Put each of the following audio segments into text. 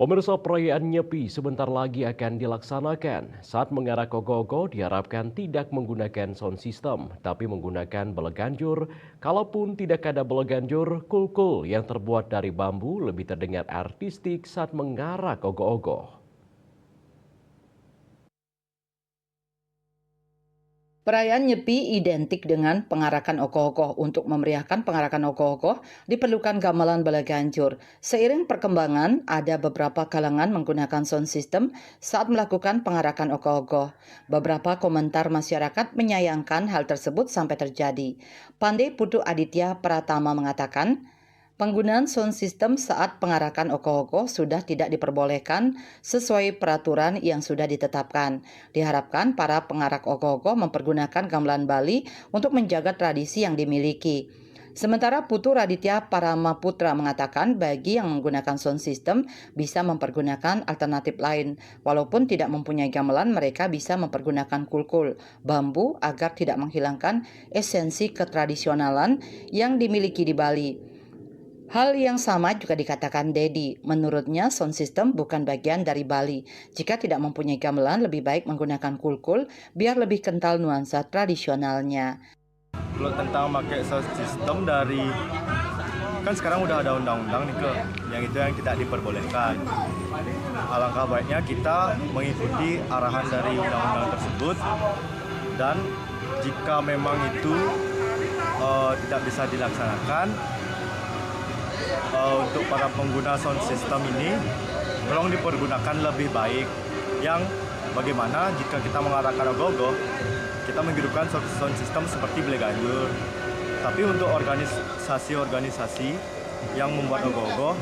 Pemirsa, perayaan Nyepi sebentar lagi akan dilaksanakan. Saat mengarah ke Ogoh-Ogoh diharapkan tidak menggunakan sound system, tapi menggunakan beleganjur. Kalaupun tidak ada beleganjur, kulkul yang terbuat dari bambu lebih terdengar artistik saat mengarah ke Ogoh-Ogoh. Perayaan Nyepi identik dengan pengarakan ogoh-ogoh. Untuk memeriahkan pengarakan ogoh-ogoh, diperlukan gamelan beleganjur. Seiring perkembangan, ada beberapa kalangan menggunakan sound system saat melakukan pengarakan ogoh-ogoh. Beberapa komentar masyarakat menyayangkan hal tersebut sampai terjadi. Pandey Putu Aditya Pratama mengatakan, penggunaan sound system saat pengarakan ogoh-ogoh sudah tidak diperbolehkan sesuai peraturan yang sudah ditetapkan. Diharapkan para pengarak ogoh-ogoh mempergunakan gamelan Bali untuk menjaga tradisi yang dimiliki. Sementara Putu Raditya Paramaputra mengatakan bagi yang menggunakan sound system bisa mempergunakan alternatif lain. Walaupun tidak mempunyai gamelan, mereka bisa mempergunakan kulkul, bambu agar tidak menghilangkan esensi ketradisionalan yang dimiliki di Bali. Hal yang sama juga dikatakan Dedi. Menurutnya, sound system bukan bagian dari Bali. Jika tidak mempunyai gamelan, lebih baik menggunakan kulkul biar lebih kental nuansa tradisionalnya. Kalau tentang pakai sound system kan sekarang udah ada undang-undang nih yang tidak diperbolehkan. Alangkah baiknya kita mengikuti arahan dari undang-undang tersebut, dan jika memang itu tidak bisa dilaksanakan, untuk para pengguna sound system ini tolong dipergunakan lebih baik. Yang bagaimana jika kita mengarahkan ogoh-ogoh, kita menghidupkan sound system seperti beleganjur. Tapi untuk organisasi-organisasi yang membuat ogoh-ogoh,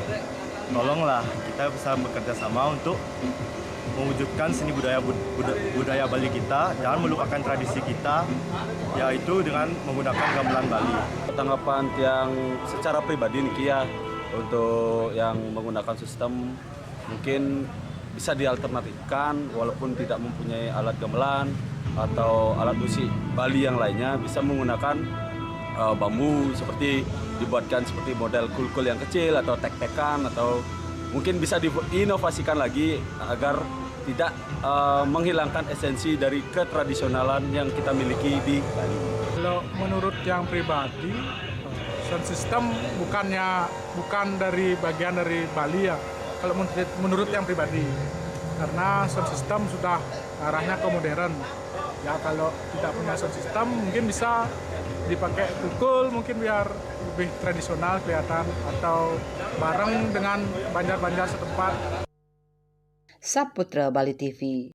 tolonglah kita bisa bekerja sama untuk mewujudkan seni budaya Bali kita, jangan melupakan tradisi kita, yaitu dengan menggunakan gamelan Bali. Tanggapan yang secara pribadi nih ya, untuk yang menggunakan sistem mungkin bisa dialternatifkan, walaupun tidak mempunyai alat gamelan atau alat musik Bali yang lainnya, bisa menggunakan bambu seperti dibuatkan seperti model kulkul yang kecil atau tek-tekan, atau mungkin bisa diinovasikan lagi agar tidak menghilangkan esensi dari ketradisionalan yang kita miliki di Bali. Kalau menurut yang pribadi, sound system bukan dari bagian dari Bali ya. Kalau menurut yang pribadi, karena sound system sudah arahnya ke modern. Ya kalau tidak punya sound system mungkin bisa dipakai pukul, mungkin biar lebih tradisional kelihatan, atau bareng dengan banjar-banjar setempat. Saputra Bali TV.